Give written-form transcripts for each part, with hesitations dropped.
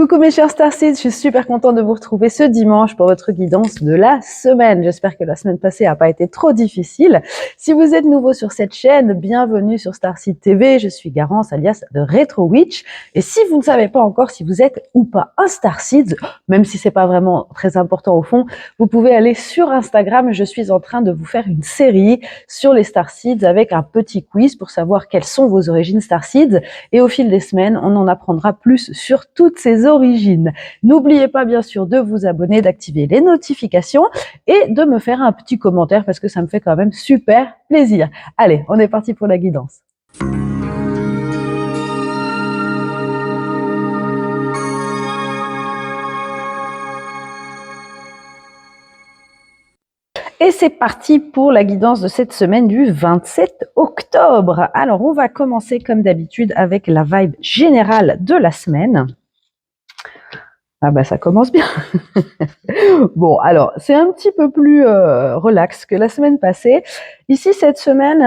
Coucou mes chers Starseeds, je suis super contente de vous retrouver ce dimanche pour votre guidance de la semaine. J'espère que la semaine passée n'a pas été trop difficile. Si vous êtes nouveau sur cette chaîne, bienvenue sur Starseed TV. Je suis Garance alias de Retro Witch. Et si vous ne savez pas encore si vous êtes ou pas un Starseed, même si c'est pas vraiment très important au fond, vous pouvez aller sur Instagram. Je suis en train de vous faire une série sur les Starseeds avec un petit quiz pour savoir quelles sont vos origines Starseeds. Et au fil des semaines, on en apprendra plus sur toutes ces origines. N'oubliez pas bien sûr de vous abonner, d'activer les notifications et de me faire un petit commentaire parce que ça me fait quand même super plaisir. Allez, on est parti pour la guidance. Et c'est parti pour la guidance de cette semaine du 27 octobre. Alors, on va commencer comme d'habitude avec la vibe générale de la semaine. Ah bah ça commence bien. Bon, alors c'est un petit peu plus relax que la semaine passée. Ici, cette semaine,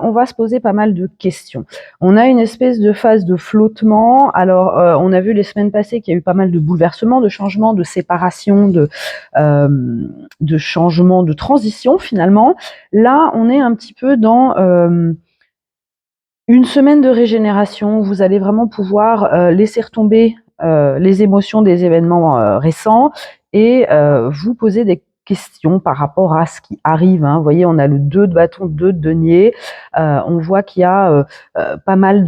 on va se poser pas mal de questions. On a une espèce de phase de flottement. Alors, on a vu les semaines passées qu'il y a eu pas mal de bouleversements, de changements, de séparation, de changements, de transition finalement. Là, on est un petit peu dans une semaine de régénération où vous allez vraiment pouvoir laisser retomber les émotions des événements récents et vous poser des questions par rapport à ce qui arrive. Vous voyez, on a le 2 de bâton, 2 de denier. On voit qu'il y a pas mal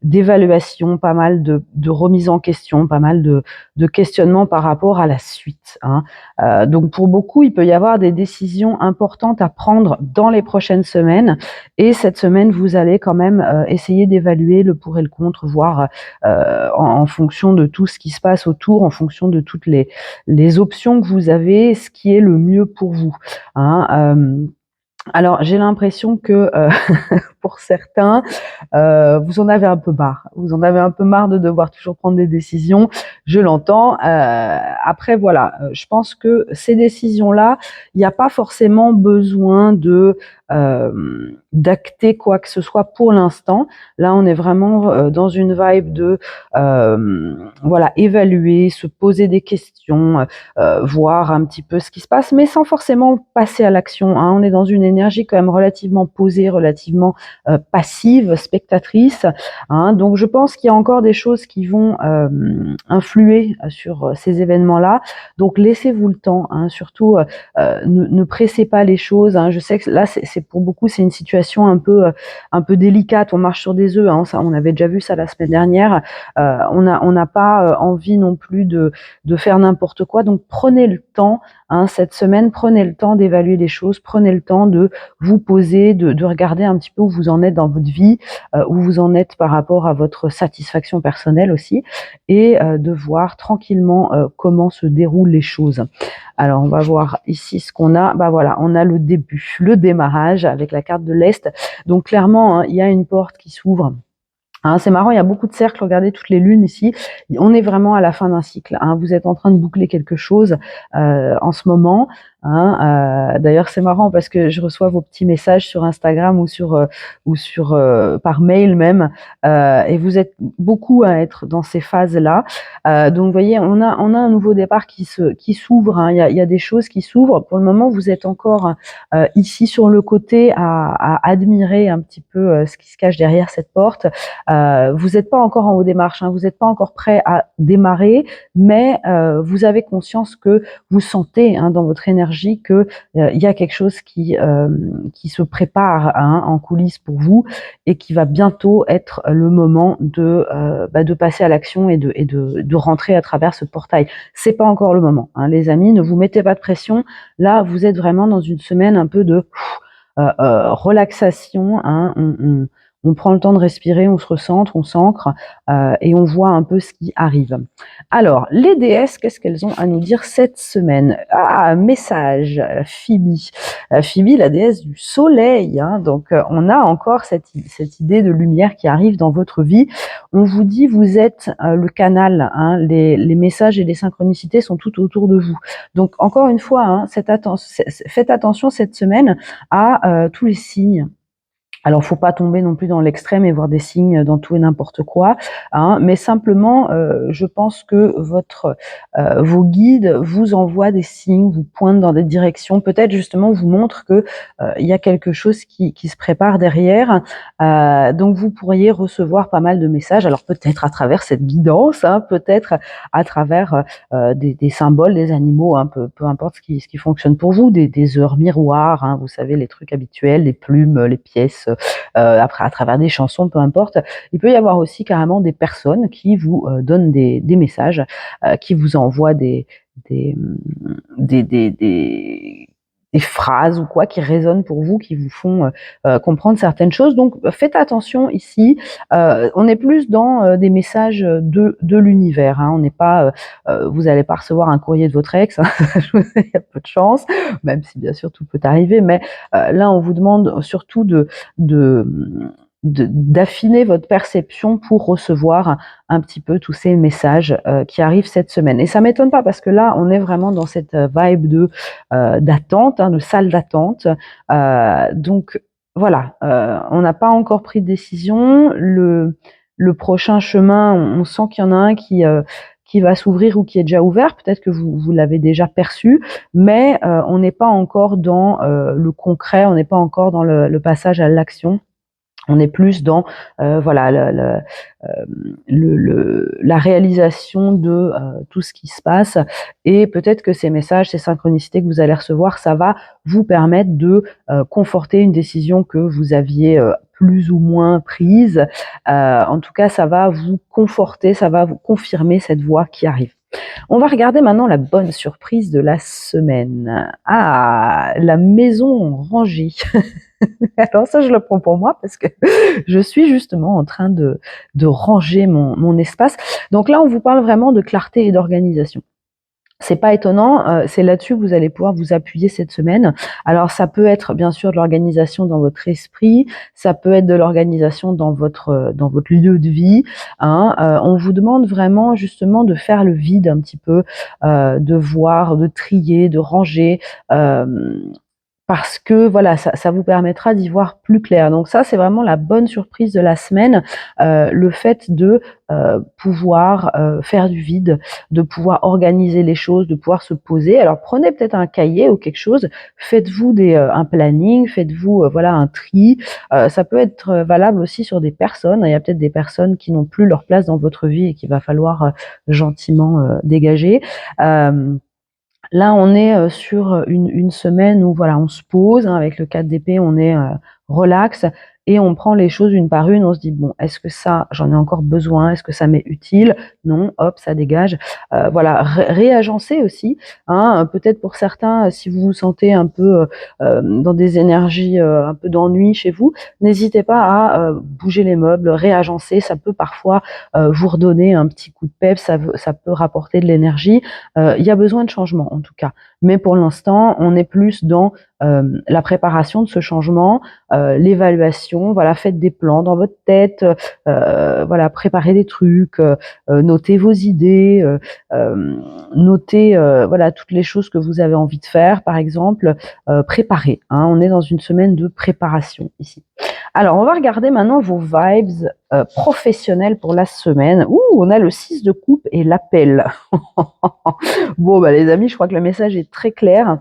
d'évaluations, pas mal de remises en question, pas mal de questionnements par rapport à la suite. Donc pour beaucoup, il peut y avoir des décisions importantes à prendre dans les prochaines semaines. Et cette semaine, vous allez quand même essayer d'évaluer le pour et le contre, voir en fonction de tout ce qui se passe autour, en fonction de toutes les options que vous avez, ce qui est le mieux pour vous. Alors, j'ai l'impression que pour certains, vous en avez un peu marre. Vous en avez un peu marre de devoir toujours prendre des décisions. Je l'entends. Après, voilà, je pense que ces décisions-là, il n'y a pas forcément besoin d'acter quoi que ce soit pour l'instant. Là, on est vraiment dans une vibe de voilà, évaluer, se poser des questions, voir un petit peu ce qui se passe, mais sans forcément passer à l'action. On est dans une énergie quand même relativement posée, relativement passive, spectatrice. Donc je pense qu'il y a encore des choses qui vont influer sur ces événements-là. Donc laissez-vous le temps. Surtout, ne pressez pas les choses. Je sais que là, c'est pour beaucoup, c'est une situation un peu délicate. On marche sur des œufs. Ça, on avait déjà vu ça la semaine dernière. On n'a pas envie non plus de faire n'importe quoi. Donc prenez le temps. Cette semaine, prenez le temps d'évaluer les choses. Prenez le temps de vous poser, de regarder un petit peu où vous en êtes dans votre vie, où vous en êtes par rapport à votre satisfaction personnelle aussi, et de voir tranquillement comment se déroulent les choses. Alors, on va voir ici ce qu'on a. Bah voilà, on a le début, le démarrage avec la carte de l'Est. Donc clairement, il y a une porte qui s'ouvre. C'est marrant, il y a beaucoup de cercles, regardez toutes les lunes ici. On est vraiment à la fin d'un cycle. Vous êtes en train de boucler quelque chose en ce moment. D'ailleurs, c'est marrant parce que je reçois vos petits messages sur Instagram ou sur par mail même, et vous êtes beaucoup à être dans ces phases-là. Donc, vous voyez, on a un nouveau départ qui s'ouvre. Il y a des choses qui s'ouvrent. Pour le moment, vous êtes encore ici sur le côté à admirer un petit peu ce qui se cache derrière cette porte. Vous n'êtes pas encore en haut des marches, vous n'êtes pas encore prêt à démarrer, mais vous avez conscience que vous sentez dans votre énergie que il y a quelque chose qui se prépare en coulisses pour vous et qui va bientôt être le moment de passer à l'action et de rentrer à travers ce portail. C'est pas encore le moment, les amis, ne vous mettez pas de pression. Là, vous êtes vraiment dans une semaine un peu de relaxation. On prend le temps de respirer, on se recentre, on s'ancre et on voit un peu ce qui arrive. Alors, les déesses, qu'est-ce qu'elles ont à nous dire cette semaine? Message, Phoebe. Phoebe, la déesse du soleil. Donc, on a encore cette idée de lumière qui arrive dans votre vie. On vous dit, vous êtes le canal. Les messages et les synchronicités sont tout autour de vous. Donc, encore une fois, faites attention cette semaine à tous les signes Alors, faut pas tomber non plus dans l'extrême et voir des signes dans tout et n'importe quoi, hein, mais simplement, je pense que vos guides vous envoient des signes, vous pointent dans des directions, peut-être justement vous montrent que, il y a quelque chose qui se prépare derrière. Donc vous pourriez recevoir pas mal de messages, alors peut-être à travers cette guidance, hein, peut-être à travers, des symboles, des animaux, hein, peu importe ce qui fonctionne pour vous, des heures miroirs, hein, vous savez les trucs habituels, les plumes, les pièces, après à travers des chansons, peu importe. Il peut y avoir aussi carrément des personnes qui vous donnent des messages, qui vous envoient des, des, des, des, des phrases ou quoi qui résonnent pour vous, qui vous font comprendre certaines choses. Donc faites attention ici. On est plus dans des messages de l'univers. Hein. On n'est pas, vous n'allez pas recevoir un courrier de votre ex. Hein. Il y a peu de chance, même si bien sûr tout peut arriver. Mais là, on vous demande surtout de d'affiner votre perception pour recevoir un petit peu tous ces messages qui arrivent cette semaine. Et ça m'étonne pas parce que là, on est vraiment dans cette vibe de d'attente, hein, de salle d'attente. Donc voilà, on n'a pas encore pris de décision. Le prochain chemin, on sent qu'il y en a un qui va s'ouvrir ou qui est déjà ouvert. Peut-être que vous l'avez déjà perçu, mais on n'est pas encore dans le concret, on n'est pas encore dans le passage à l'action. On est plus dans voilà la réalisation de tout ce qui se passe et peut-être que ces messages, ces synchronicités que vous allez recevoir, ça va vous permettre de conforter une décision que vous aviez plus ou moins prise. En tout cas, ça va vous conforter, ça va vous confirmer cette voie qui arrive. On va regarder maintenant la bonne surprise de la semaine. Ah, la maison rangée. Alors ça, je le prends pour moi parce que je suis justement en train de ranger mon espace. Donc là, on vous parle vraiment de clarté et d'organisation. C'est pas étonnant, c'est là-dessus que vous allez pouvoir vous appuyer cette semaine. Alors ça peut être bien sûr de l'organisation dans votre esprit, ça peut être de l'organisation dans votre lieu de vie, hein. On vous demande vraiment justement de faire le vide un petit peu, de voir, de trier, de ranger, hem parce que voilà, ça vous permettra d'y voir plus clair. Donc ça, c'est vraiment la bonne surprise de la semaine, le fait de, pouvoir, faire du vide, de pouvoir organiser les choses, de pouvoir se poser. Alors prenez peut-être un cahier ou quelque chose, faites-vous un planning, faites-vous, voilà un tri. Ça peut être, valable aussi sur des personnes. Il y a peut-être des personnes qui n'ont plus leur place dans votre vie et qu'il va falloir, gentiment, dégager. Hem Là, on est, sur une semaine où voilà, on se pose, hein, avec le 4 d'épée, on est, relax et on prend les choses une par une. On se dit: «Bon, est-ce que ça, j'en ai encore besoin? Est-ce que ça m'est utile? Non, hop, ça dégage». Voilà, réagencer aussi, hein, peut-être pour certains, si vous vous sentez un peu, dans des énergies, un peu d'ennui chez vous, n'hésitez pas à, bouger les meubles, réagencer. Ça peut parfois, vous redonner un petit coup de peps, ça peut rapporter de l'énergie. Il y a besoin de changement en tout cas. Mais pour l'instant, on est plus dans la préparation de ce changement, l'évaluation. Voilà, faites des plans dans votre tête, voilà, préparez des trucs, notez vos idées, notez voilà toutes les choses que vous avez envie de faire, par exemple, préparez. Hein, on est dans une semaine de préparation ici. Alors, on va regarder maintenant vos vibes professionnelles pour la semaine. Ouh, on a le 6 de coupe et l'appel. Bon, bah, les amis, je crois que le message est très clair.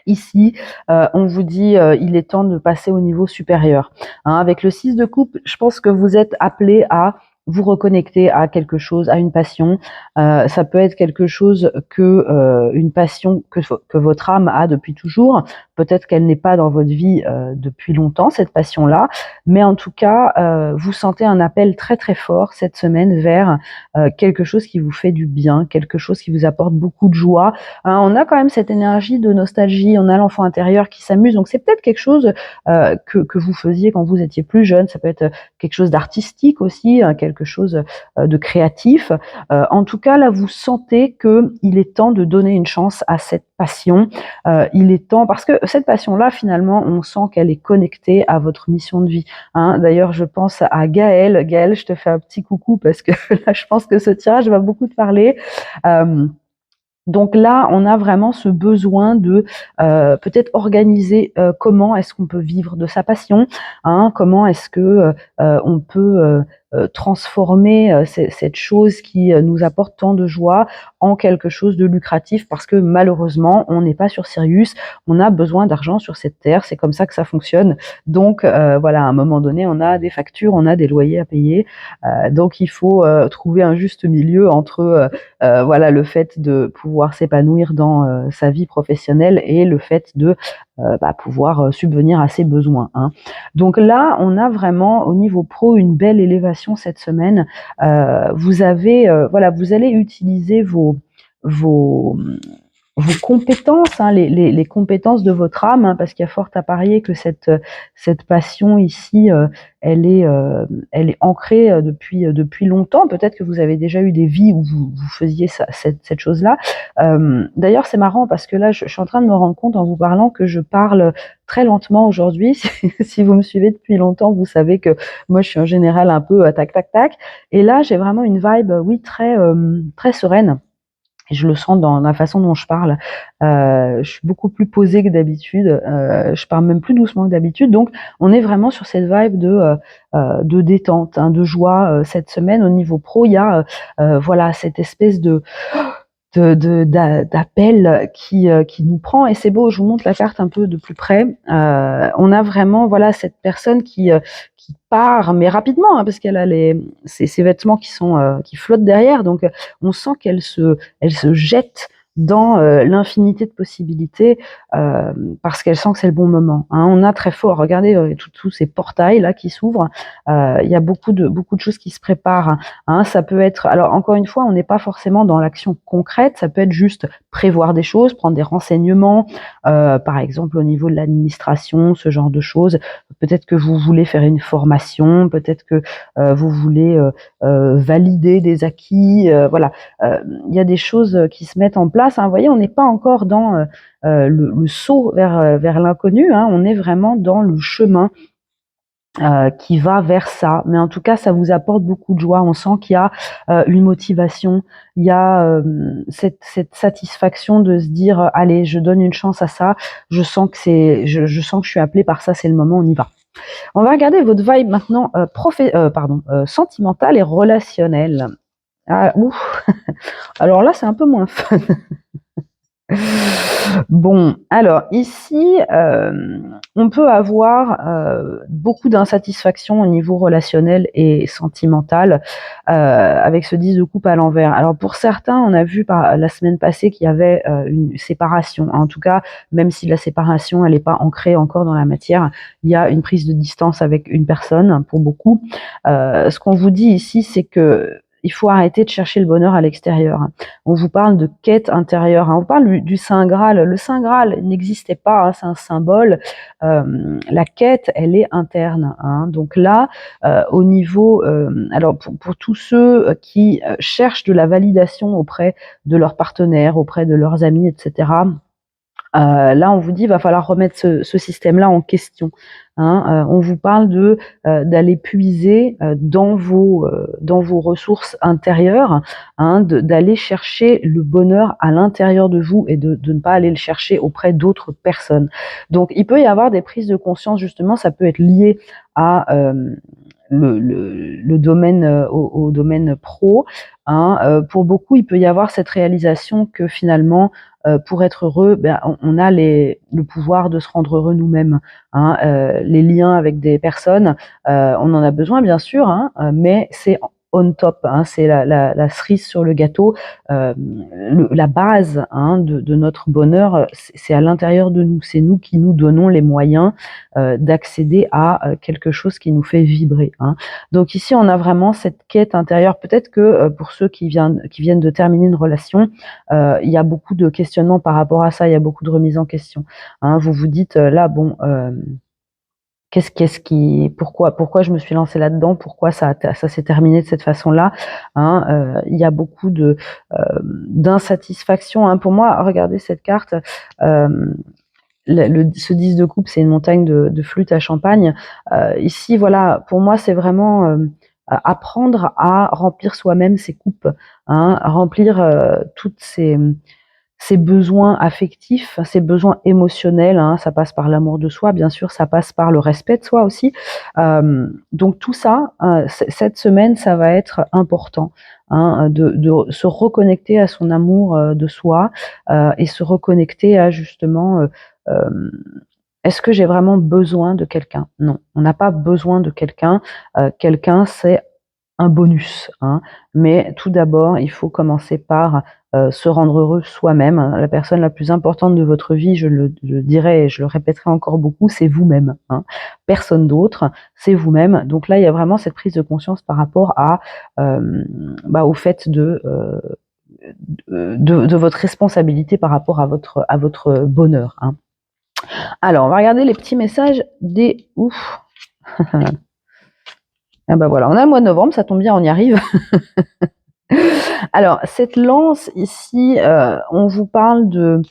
Ici, on vous dit, il est temps de passer au niveau supérieur. Hein, avec le 6 de coupe, je pense que vous êtes appelés à vous reconnecter à quelque chose, à une passion. Ça peut être quelque chose une passion que votre âme a depuis toujours. Peut-être qu'elle n'est pas dans votre vie, depuis longtemps, cette passion-là, mais en tout cas, vous sentez un appel très, très fort cette semaine vers, quelque chose qui vous fait du bien, quelque chose qui vous apporte beaucoup de joie. Hein, on a quand même cette énergie de nostalgie, on a l'enfant intérieur qui s'amuse, donc c'est peut-être quelque chose que vous faisiez quand vous étiez plus jeune, ça peut être quelque chose d'artistique aussi, quelque chose de créatif. En tout cas, là, vous sentez qu'il est temps de donner une chance à cette passion. Il est temps, parce que cette passion-là, finalement, on sent qu'elle est connectée à votre mission de vie. Hein. D'ailleurs, je pense à Gaëlle. Gaëlle, je te fais un petit coucou parce que là, je pense que ce tirage va beaucoup te parler. Euh, Donc là, on a vraiment ce besoin de peut-être organiser comment est-ce qu'on peut vivre de sa passion, hein, comment est-ce que on peut transformer cette chose qui nous apporte tant de joie en quelque chose de lucratif, parce que malheureusement, on n'est pas sur Sirius, on a besoin d'argent sur cette terre, c'est comme ça que ça fonctionne. Donc voilà, à un moment donné, on a des factures, on a des loyers à payer, donc il faut trouver un juste milieu entre voilà, le fait de pouvoir s'épanouir dans sa vie professionnelle et le fait de pouvoir subvenir à ses besoins, hein. Donc là, on a vraiment au niveau pro une belle élévation cette semaine. Vous avez voilà, vous allez utiliser vos vos compétences, hein, les compétences de votre âme, hein, parce qu'il y a fort à parier que cette passion ici, elle est ancrée depuis longtemps. Peut-être que vous avez déjà eu des vies où vous faisiez cette chose-là. D'ailleurs, c'est marrant parce que là, je suis en train de me rendre compte en vous parlant que je parle très lentement aujourd'hui. Si vous me suivez depuis longtemps, vous savez que moi, je suis en général un peu tac, tac, tac. Et là, j'ai vraiment une vibe, oui, très sereine. Et je le sens dans la façon dont je parle. Je suis beaucoup plus posée que d'habitude. Je parle même plus doucement que d'habitude. Donc, on est vraiment sur cette vibe de détente, hein, de joie. Cette semaine, au niveau pro, il y a voilà, cette espèce d'appel qui nous prend, et c'est beau. Je vous montre la carte un peu de plus près. On a vraiment voilà cette personne qui part, mais rapidement, hein, parce qu'elle a ses vêtements qui flottent derrière, donc on sent elle se jette dans l'infinité de possibilités, parce qu'elle sent que c'est le bon moment, hein. On a très fort, regardez tous ces portails là qui s'ouvrent. Il y a beaucoup de choses qui se préparent, hein. Ça peut être, alors encore une fois, on n'est pas forcément dans l'action concrète, ça peut être juste prévoir des choses, prendre des renseignements, par exemple au niveau de l'administration, ce genre de choses. Peut-être que vous voulez faire une formation, peut-être que vous voulez valider des acquis, voilà. Il y a des choses qui se mettent en place, hein. Vous voyez, on n'est pas encore dans le saut vers l'inconnu, hein. On est vraiment dans le chemin qui va vers ça. Mais en tout cas, ça vous apporte beaucoup de joie. On sent qu'il y a une motivation, il y a cette satisfaction de se dire allez, je donne une chance à ça. Je sens que je sens que je suis appelée par ça. C'est le moment, on y va. On va regarder votre vibe maintenant sentimentale et relationnelle. Ah, ouf. Alors là, c'est un peu moins fun. Bon, alors ici, on peut avoir beaucoup d'insatisfaction au niveau relationnel et sentimental avec ce 10 de coupe à l'envers. Alors pour certains, on a vu la semaine passée qu'il y avait une séparation. En tout cas, même si la séparation, elle n'est pas ancrée encore dans la matière, il y a une prise de distance avec une personne pour beaucoup. Ce qu'on vous dit ici, c'est que il faut arrêter de chercher le bonheur à l'extérieur. On vous parle de quête intérieure, hein. On parle du Saint Graal. Le Saint Graal n'existait pas, hein, c'est un symbole. La quête, elle est interne, hein. Donc là, au niveau, alors pour tous ceux qui cherchent de la validation auprès de leurs partenaires, auprès de leurs amis, etc., là, on vous dit, il va falloir remettre ce système-là en question, hein. On vous parle d'aller puiser dans vos ressources intérieures, hein, d'aller chercher le bonheur à l'intérieur de vous et de ne pas aller le chercher auprès d'autres personnes. Donc, il peut y avoir des prises de conscience, justement, ça peut être lié à le domaine au domaine pro, hein. Pour beaucoup, il peut y avoir cette réalisation que finalement, pour être heureux, on a le pouvoir de se rendre heureux nous-mêmes, hein. Les liens avec des personnes, on en a besoin bien sûr, hein, mais c'est on top, hein, c'est la cerise sur le gâteau, la base, hein, de notre bonheur, c'est à l'intérieur de nous. C'est nous qui nous donnons les moyens d'accéder à quelque chose qui nous fait vibrer, hein. Donc ici, on a vraiment cette quête intérieure. Peut-être que pour ceux qui viennent de terminer une relation, il y a beaucoup de questionnements par rapport à ça, il y a beaucoup de remises en question, hein. Vous vous dites là, bon, pourquoi je me suis lancée là-dedans, pourquoi ça s'est terminé de cette façon-là, hein. Il y a beaucoup d'insatisfaction, hein. Pour moi, regardez cette carte. Ce 10 de coupe, c'est une montagne de flûte à champagne. Ici, voilà, pour moi, c'est vraiment apprendre à remplir soi-même ses coupes, hein, remplir toutes ces ses besoins affectifs, ses besoins émotionnels, hein, ça passe par l'amour de soi, bien sûr, ça passe par le respect de soi aussi. Donc tout ça, cette semaine, ça va être important, hein, de se reconnecter à son amour de soi et se reconnecter à justement, est-ce que j'ai vraiment besoin de quelqu'un? Non, on n'a pas besoin de quelqu'un. Quelqu'un, c'est un bonus, hein. Mais tout d'abord, il faut commencer par se rendre heureux soi-même. La personne la plus importante de votre vie, je dirais et je le répéterai encore beaucoup, c'est vous-même, hein. Personne d'autre, c'est vous-même. Donc là, il y a vraiment cette prise de conscience par rapport à, au fait de votre responsabilité par rapport à votre bonheur, hein. Alors, on va regarder les petits messages des ouf. Ah bah voilà, on a le mois de novembre, ça tombe bien, on y arrive. Alors, cette lance ici, on vous parle de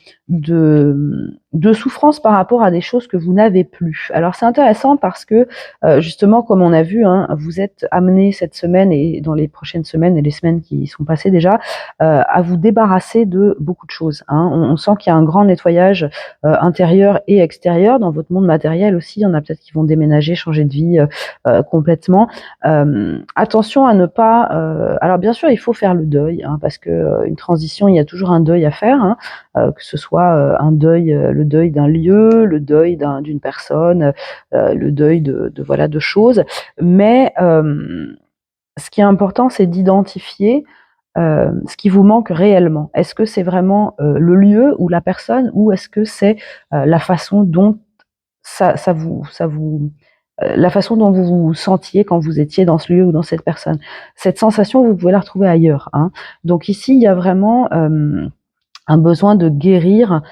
souffrance par rapport à des choses que vous n'avez plus. Alors, c'est intéressant parce que, justement, comme on a vu, hein, vous êtes amenés cette semaine et dans les prochaines semaines et les semaines qui sont passées déjà, à vous débarrasser de beaucoup de choses, hein. On sent qu'il y a un grand nettoyage, intérieur et extérieur. Dans votre monde matériel aussi, il y en a peut-être qui vont déménager, changer de vie, complètement. Attention à ne pas, alors bien sûr, il faut faire le deuil, hein, parce que une transition, il y a toujours un deuil à faire, hein, que ce soit un deuil, le deuil d'un lieu, le deuil d'une personne, le deuil voilà de choses. Mais ce qui est important, c'est d'identifier ce qui vous manque réellement. Est-ce que c'est vraiment le lieu ou la personne, ou est-ce que c'est la façon dont ça vous la façon dont vous vous sentiez quand vous étiez dans ce lieu ou dans cette personne. Cette sensation, vous pouvez la retrouver ailleurs, hein. Donc ici, il y a vraiment un besoin de guérir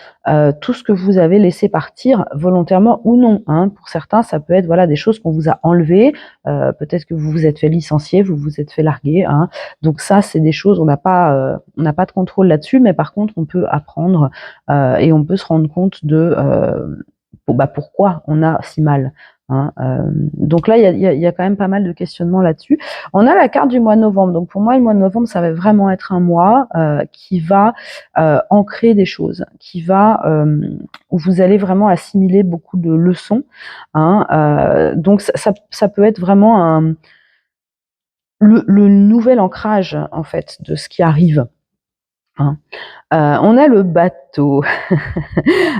tout ce que vous avez laissé partir, volontairement ou non, hein. Pour certains, ça peut être voilà des choses qu'on vous a enlevées. Peut-être que vous vous êtes fait licencier, vous vous êtes fait larguer, hein. Donc ça, c'est des choses, on n'a pas de contrôle là-dessus, mais par contre, on peut apprendre et on peut se rendre compte de pourquoi on a si mal, hein. Donc là, il y a quand même pas mal de questionnements là-dessus. On a la carte du mois de novembre. Donc pour moi, le mois de novembre, ça va vraiment être un mois qui va ancrer des choses, qui va où vous allez vraiment assimiler beaucoup de leçons, hein. Donc ça peut être vraiment le nouvel ancrage en fait de ce qui arrive, hein. On a le bateau.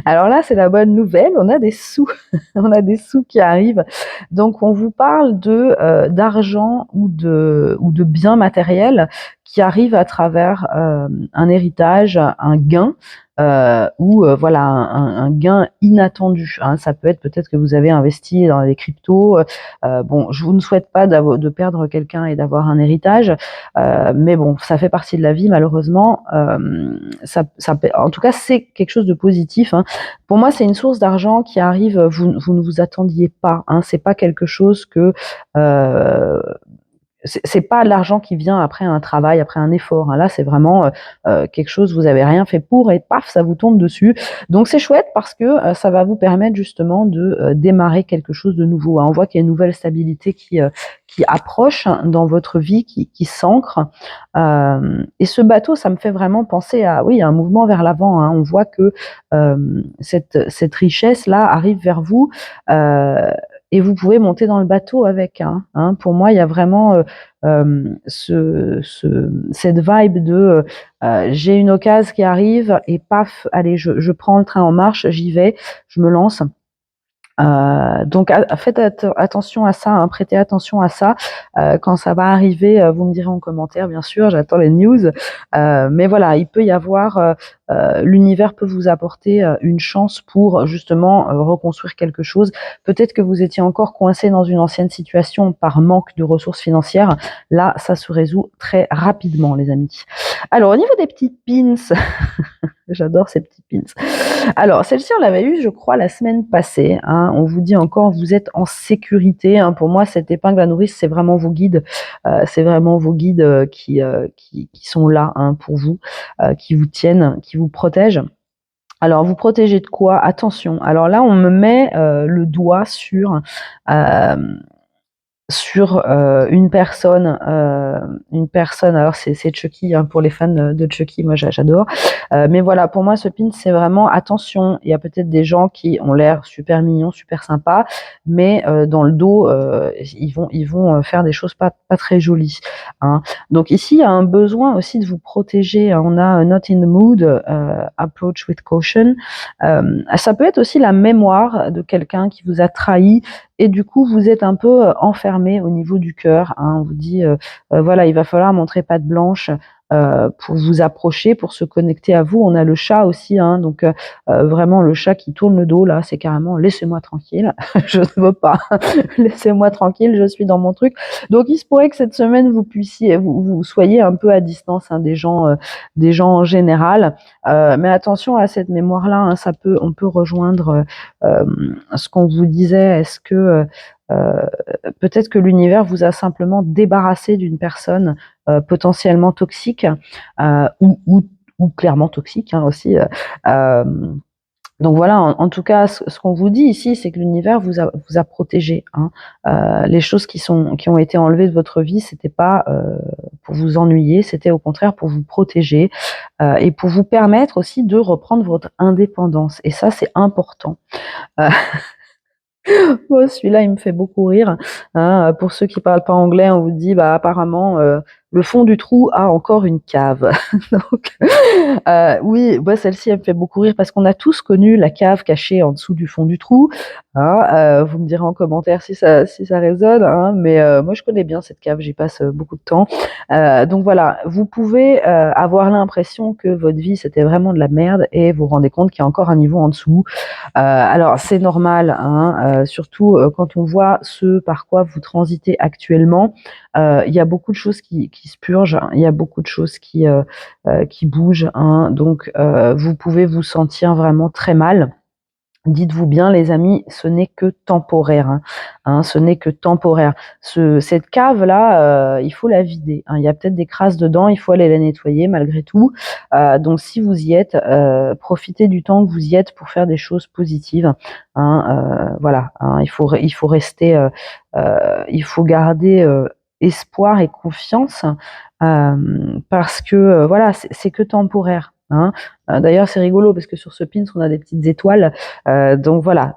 Alors là, c'est la bonne nouvelle, on a des sous. On a des sous qui arrivent. Donc on vous parle d'argent ou de biens matériels qui arrivent à travers, un héritage, un gain, ou voilà un gain inattendu, hein. Ça peut être peut-être que vous avez investi dans les cryptos, bon, je vous ne souhaite pas de perdre quelqu'un et d'avoir un héritage, mais bon, ça fait partie de la vie malheureusement. En tout cas, c'est quelque chose de positif, hein. Pour moi, c'est une source d'argent qui arrive, vous ne vous attendiez pas, hein. C'est pas quelque chose que c'est pas l'argent qui vient après un travail, après un effort, hein. Là, c'est vraiment quelque chose, vous avez rien fait pour et paf, ça vous tombe dessus. Donc c'est chouette parce que ça va vous permettre justement de démarrer quelque chose de nouveau, hein. On voit qu'il y a une nouvelle stabilité qui approche dans votre vie, qui s'ancre. Et ce bateau, ça me fait vraiment penser à oui, un mouvement vers l'avant, hein. On voit que cette richesse-là arrive vers vous. Et vous pouvez monter dans le bateau avec, hein. Pour moi, il y a vraiment cette vibe de j'ai une occasion qui arrive et paf, allez, je prends le train en marche, j'y vais, je me lance. Donc faites attention à ça, hein, prêtez attention à ça. Quand ça va arriver, vous me direz en commentaire, bien sûr, j'attends les news. Mais voilà, il peut y avoir, l'univers peut vous apporter une chance pour justement reconstruire quelque chose. Peut-être que vous étiez encore coincé dans une ancienne situation par manque de ressources financières. Là, ça se résout très rapidement, les amis. Alors, au niveau des petites pins, j'adore ces petits pins. Alors, celle-ci, on l'avait eue, je crois, la semaine passée, hein. On vous dit encore, vous êtes en sécurité, hein. Pour moi, cette épingle à nourrice, c'est vraiment vos guides. C'est vraiment vos guides qui sont là, hein, pour vous, qui vous tiennent, qui vous protègent. Alors, vous protégez de quoi? Attention. Alors là, on me met le doigt sur sur une personne. Alors c'est Chucky, hein, pour les fans de Chucky, moi j'adore. Mais voilà, pour moi ce pin c'est vraiment attention. Il y a peut-être des gens qui ont l'air super mignons, super sympas, mais dans le dos ils vont faire des choses pas très jolies, hein. Donc ici il y a un besoin aussi de vous protéger, hein. On a Not in the mood, approach with caution. Ça peut être aussi la mémoire de quelqu'un qui vous a trahi, et du coup vous êtes un peu enfermé au niveau du cœur, hein. On vous dit voilà, il va falloir montrer patte blanche pour vous approcher, pour se connecter à vous. On a le chat aussi, hein, donc vraiment le chat qui tourne le dos là, c'est carrément laissez-moi tranquille, je ne veux pas, laissez-moi tranquille, je suis dans mon truc. Donc il se pourrait que cette semaine vous soyez un peu à distance, hein, des gens en général, mais attention à cette mémoire là, hein, on peut rejoindre ce qu'on vous disait. Est-ce que peut-être que l'univers vous a simplement débarrassé d'une personne potentiellement toxique, ou clairement toxique, hein, aussi. Euh, donc voilà, en tout cas, ce qu'on vous dit ici, c'est que l'univers vous a protégé, hein. Les choses qui ont été enlevées de votre vie, c'était pas pour vous ennuyer, c'était au contraire pour vous protéger, et pour vous permettre aussi de reprendre votre indépendance. Et ça, c'est important. Euh, Ouais, celui-là, il me fait beaucoup rire, hein. Pour ceux qui parlent pas anglais, on vous dit, bah, apparemment, le fond du trou a encore une cave. Donc, oui, ouais, celle-ci, elle me fait beaucoup rire parce qu'on a tous connu la cave cachée en dessous du fond du trou, hein. Vous me direz en commentaire si ça résonne, hein, mais moi, je connais bien cette cave, j'y passe beaucoup de temps. Donc voilà, vous pouvez avoir l'impression que votre vie, c'était vraiment de la merde, et vous vous rendez compte qu'il y a encore un niveau en dessous. Alors c'est normal, hein, surtout quand on voit ce par quoi vous transitez actuellement. Il y a beaucoup de choses qui se purgent, hein. Il y a beaucoup de choses qui bougent, hein. Donc vous pouvez vous sentir vraiment très mal. Dites-vous bien, les amis, ce n'est que temporaire, hein. Hein, ce n'est que temporaire. Cette cave-là, il faut la vider, hein. Il y a peut-être des crasses dedans, il faut aller la nettoyer malgré tout. Donc si vous y êtes, profitez du temps que vous y êtes pour faire des choses positives, hein. Voilà, hein, il faut rester, il faut garder espoir et confiance, parce que voilà, c'est que temporaire, hein. D'ailleurs, c'est rigolo parce que sur ce pins, on a des petites étoiles. Donc voilà,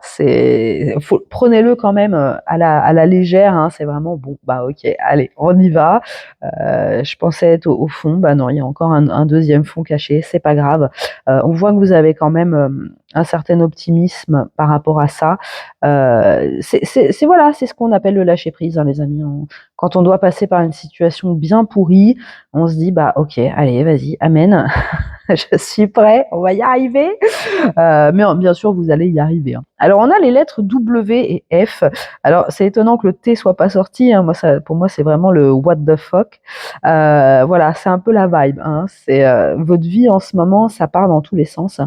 prenez-le quand même à la légère, hein. C'est vraiment bon. Bah ok, allez, on y va. Je pensais être au fond, bah non, il y a encore un deuxième fond caché. C'est pas grave. On voit que vous avez quand même un certain optimisme par rapport à ça. Voilà, c'est ce qu'on appelle le lâcher prise, hein, les amis. Quand on doit passer par une situation bien pourrie, on se dit bah ok, allez, vas-y, amen. Je suis prêt, on va y arriver. Mais bien sûr, vous allez y arriver, hein. Alors, on a les lettres W et F. Alors, c'est étonnant que le T soit pas sorti, hein. Pour moi, c'est vraiment le what the fuck. Voilà, c'est un peu la vibe, hein. C'est votre vie en ce moment, ça part dans tous les sens.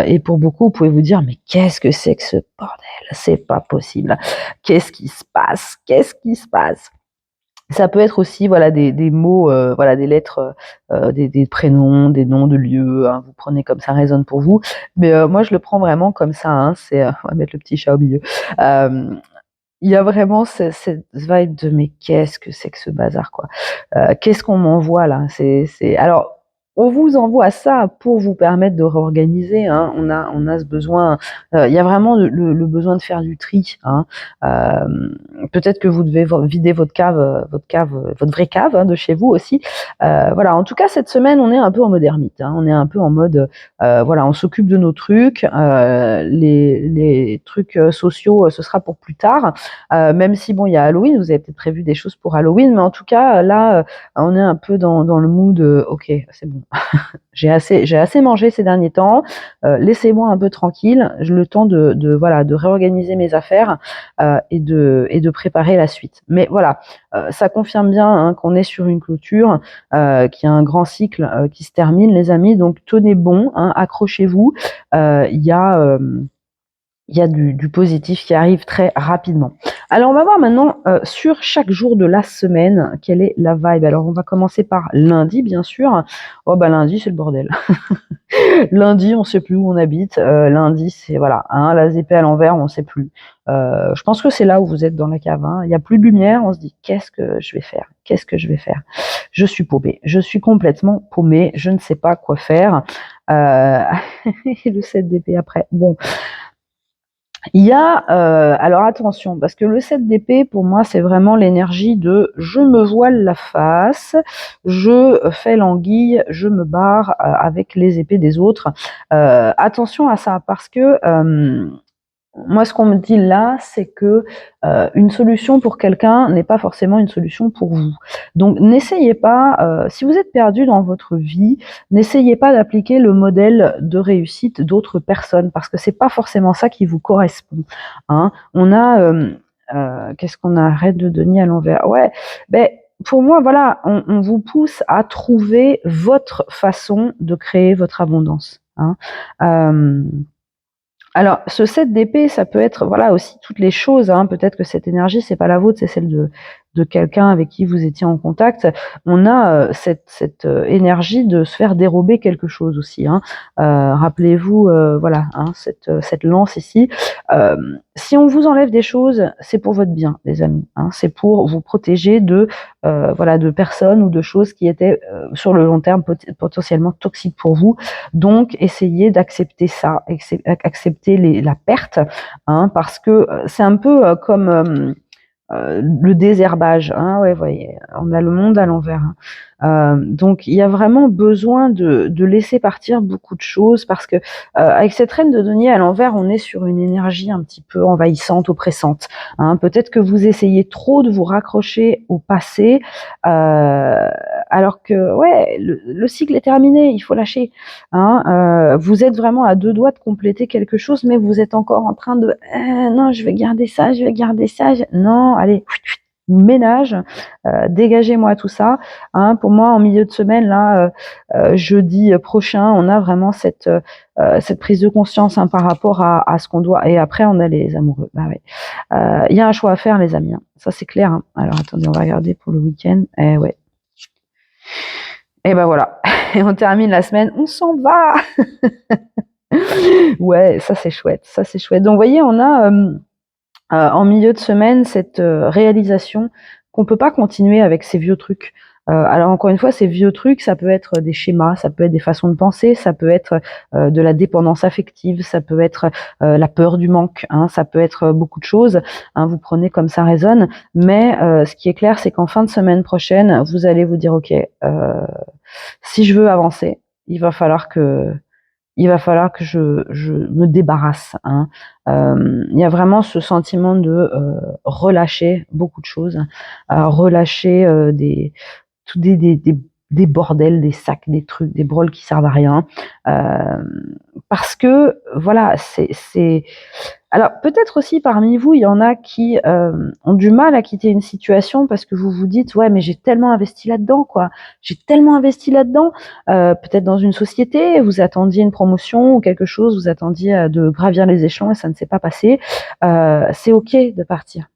Et pour beaucoup, vous pouvez vous dire, mais qu'est-ce que c'est que ce bordel? C'est pas possible. Qu'est-ce qui se passe? Qu'est-ce qui se passe? Ça peut être aussi, voilà, des mots, voilà, des lettres, des prénoms, des noms de lieux, hein. Vous prenez comme ça résonne pour vous. Mais moi, je le prends vraiment comme ça, hein. On va mettre le petit chat au milieu. Il y a vraiment cette vibe de mais qu'est-ce que c'est que ce bazar, quoi? Qu'est-ce qu'on m'envoie là? Alors, on vous envoie ça pour vous permettre de réorganiser, hein. On a ce besoin. Il y a vraiment le besoin de faire du tri, hein. Peut-être que vous devez vider votre vraie cave, hein, de chez vous aussi. Voilà. En tout cas, cette semaine, on est un peu en mode ermite, hein. On est un peu en mode voilà, on s'occupe de nos trucs. Les trucs sociaux, ce sera pour plus tard. Même si bon, il y a Halloween, vous avez peut-être prévu des choses pour Halloween, mais en tout cas là, on est un peu dans le mood. Ok, c'est bon. J'ai assez mangé ces derniers temps. Laissez-moi un peu tranquille. J'ai le temps voilà, de réorganiser mes affaires et de préparer la suite. Mais voilà, ça confirme bien, hein, qu'on est sur une clôture, qu'il y a un grand cycle qui se termine, les amis. Donc tenez bon, hein, accrochez-vous. Il y a du positif qui arrive très rapidement. Alors on va voir maintenant sur chaque jour de la semaine, quelle est la vibe. Alors on va commencer par lundi, bien sûr. Oh bah lundi, c'est le bordel. Lundi, on sait plus où on habite. Lundi, c'est voilà, hein, la ZP à l'envers, on sait plus. Je pense que c'est là où vous êtes dans la cave. Hein. Il n'y a plus de lumière. On se dit qu'est-ce que je vais faire? Qu'est-ce que je vais faire? Je suis paumée. Je suis complètement paumée. Je ne sais pas quoi faire. Et le 7 d'épée après. Bon, il y a alors attention parce que le 7 d'épée pour moi c'est vraiment l'énergie de je me voile la face, je fais l'anguille, je me barre avec les épées des autres. Attention à ça parce que moi, ce qu'on me dit là, c'est que une solution pour quelqu'un n'est pas forcément une solution pour vous. Donc, n'essayez pas, si vous êtes perdu dans votre vie, n'essayez pas d'appliquer le modèle de réussite d'autres personnes, parce que c'est pas forcément ça qui vous correspond. Hein. On a, qu'est-ce qu'on a? Arrête de Denis à l'envers. Ouais, ben pour moi, voilà, on vous pousse à trouver votre façon de créer votre abondance. Hein. Alors, ce 7 d'épée, ça peut être voilà aussi toutes les choses. Hein. Peut-être que cette énergie, c'est pas la vôtre, c'est celle de quelqu'un avec qui vous étiez en contact. On a cette énergie de se faire dérober quelque chose aussi. Hein. Rappelez-vous, voilà, hein, cette lance ici. Si on vous enlève des choses, c'est pour votre bien, les amis. Hein. C'est pour vous protéger de voilà de personnes ou de choses qui étaient sur le long terme potentiellement toxiques pour vous. Donc, essayez d'accepter ça, accepter la perte, hein, parce que c'est un peu comme le désherbage. Hein, ouais, voyez, on a le monde à l'envers. Hein. Donc, il y a vraiment besoin de laisser partir beaucoup de choses parce que avec cette reine de denier à l'envers, on est sur une énergie un petit peu envahissante, oppressante. Hein. Peut-être que vous essayez trop de vous raccrocher au passé, alors que ouais, le cycle est terminé, il faut lâcher. Hein. Vous êtes vraiment à deux doigts de compléter quelque chose, mais vous êtes encore en train de non, je vais garder ça, je vais garder ça. Non, allez, ménage, dégagez-moi tout ça. Hein, pour moi, en milieu de semaine, là, jeudi prochain, on a vraiment cette prise de conscience hein, par rapport à ce qu'on doit. Et après, on a les amoureux. Bah ouais. Il y a un choix à faire, les amis. Hein. Ça, c'est clair. Hein. Alors, attendez, on va regarder pour le week-end. Eh ouais. Et ben voilà. Et on termine la semaine. On s'en va. Ouais, ça c'est chouette. Ça c'est chouette. Donc, vous voyez, on a en milieu de semaine cette réalisation qu'on peut pas continuer avec ces vieux trucs. Alors encore une fois, ces vieux trucs, ça peut être des schémas, ça peut être des façons de penser, ça peut être de la dépendance affective, ça peut être la peur du manque, hein, ça peut être beaucoup de choses. Hein, vous prenez comme ça résonne. Mais ce qui est clair, c'est qu'en fin de semaine prochaine, vous allez vous dire, ok, si je veux avancer, il va falloir que je me débarrasse. Hein. Il y a vraiment ce sentiment de relâcher beaucoup de choses, relâcher des bordels, des sacs, des trucs, des broles qui servent à rien, parce que voilà, c'est. Alors peut-être aussi parmi vous, il y en a qui ont du mal à quitter une situation parce que vous vous dites ouais mais j'ai tellement investi là-dedans quoi, j'ai tellement investi là-dedans. Peut-être dans une société, vous attendiez une promotion ou quelque chose, vous attendiez de gravir les échelons et ça ne s'est pas passé. C'est ok de partir.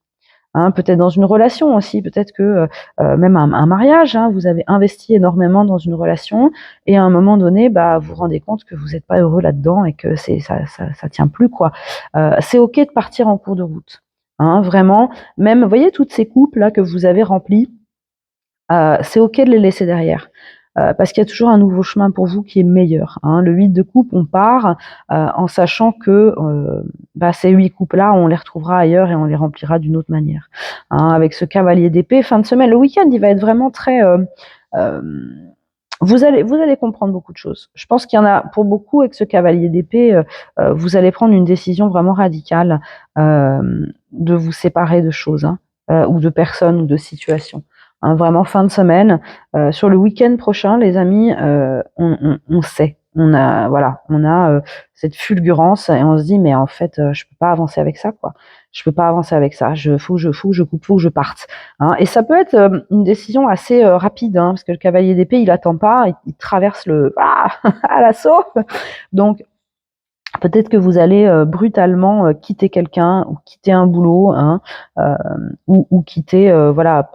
Hein, peut-être dans une relation aussi, peut-être que même un mariage, hein, vous avez investi énormément dans une relation et à un moment donné, bah, vous vous rendez compte que vous n'êtes pas heureux là-dedans et que ça tient plus quoi. C'est ok de partir en cours de route, hein, vraiment. Même, vous voyez toutes ces coupes là que vous avez remplies, c'est ok de les laisser derrière. Parce qu'il y a toujours un nouveau chemin pour vous qui est meilleur. Hein. Le 8 de coupe, on part en sachant que ces 8 coupes-là, on les retrouvera ailleurs et on les remplira d'une autre manière. Hein. Avec ce cavalier d'épée, fin de semaine, le week-end, il va être vraiment très... vous allez comprendre beaucoup de choses. Je pense qu'il y en a pour beaucoup avec ce cavalier d'épée, vous allez prendre une décision vraiment radicale de vous séparer de choses, hein, ou de personnes ou de situations. Hein, vraiment fin de semaine. Sur le week-end prochain, les amis, on sait. On a cette fulgurance et on se dit mais en fait je peux pas avancer avec ça quoi. Je peux pas avancer avec ça. Faut que je coupe, faut que je parte. Hein. Et ça peut être une décision assez rapide hein, parce que le cavalier d'épée il attend pas, il traverse à l'assaut. Donc Peut-être que vous allez brutalement quitter quelqu'un ou quitter un boulot, hein, ou quitter, voilà,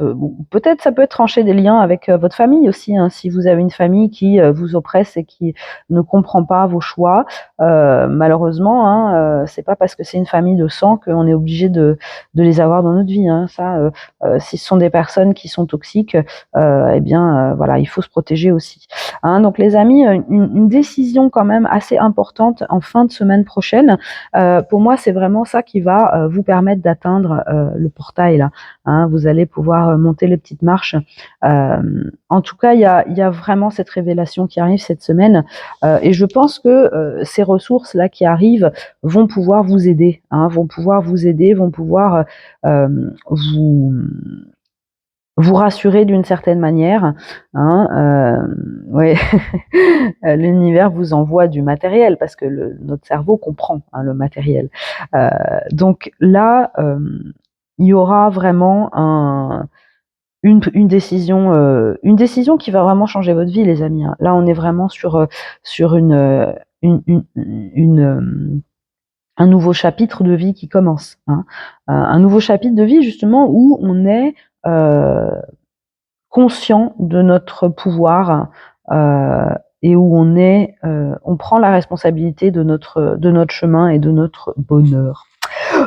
peut-être ça peut être trancher des liens avec votre famille aussi, hein, si vous avez une famille qui vous oppresse et qui ne comprend pas vos choix. Malheureusement, hein, c'est pas parce que c'est une famille de sang qu'on est obligé de les avoir dans notre vie. Hein. Ça, si ce sont des personnes qui sont toxiques, eh bien, voilà, il faut se protéger aussi. Hein. Donc les amis, une décision quand même assez importante en fin de semaine prochaine. Pour moi, c'est vraiment ça qui va vous permettre d'atteindre le portail là. Hein. Vous allez pouvoir monter les petites marches. En tout cas, il y a vraiment cette révélation qui arrive cette semaine, et je pense que ces ressources là qui arrivent vont pouvoir vous aider, hein, vont pouvoir vous aider, vont pouvoir vous vous rassurer d'une certaine manière, hein, ouais. L'univers vous envoie du matériel parce que notre cerveau comprend, hein, le matériel. Donc là, il y aura vraiment une décision qui va vraiment changer votre vie, les amis. Hein. Là, on est vraiment sur un nouveau chapitre de vie qui commence. Hein. Un nouveau chapitre de vie justement où on est conscient de notre pouvoir, et où on prend la responsabilité de notre chemin et de notre bonheur.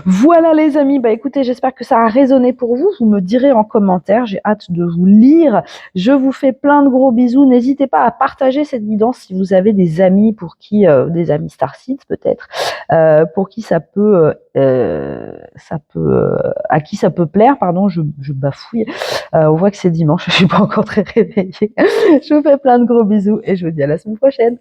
Voilà les amis, bah écoutez, j'espère que ça a résonné pour vous. Vous me direz en commentaire, j'ai hâte de vous lire. Je vous fais plein de gros bisous. N'hésitez pas à partager cette guidance si vous avez des amis pour qui, des amis Starseeds peut-être, pour qui à qui ça peut plaire. Pardon, je bafouille. On voit que c'est dimanche, je suis pas encore très réveillée. Je vous fais plein de gros bisous et je vous dis à la semaine prochaine.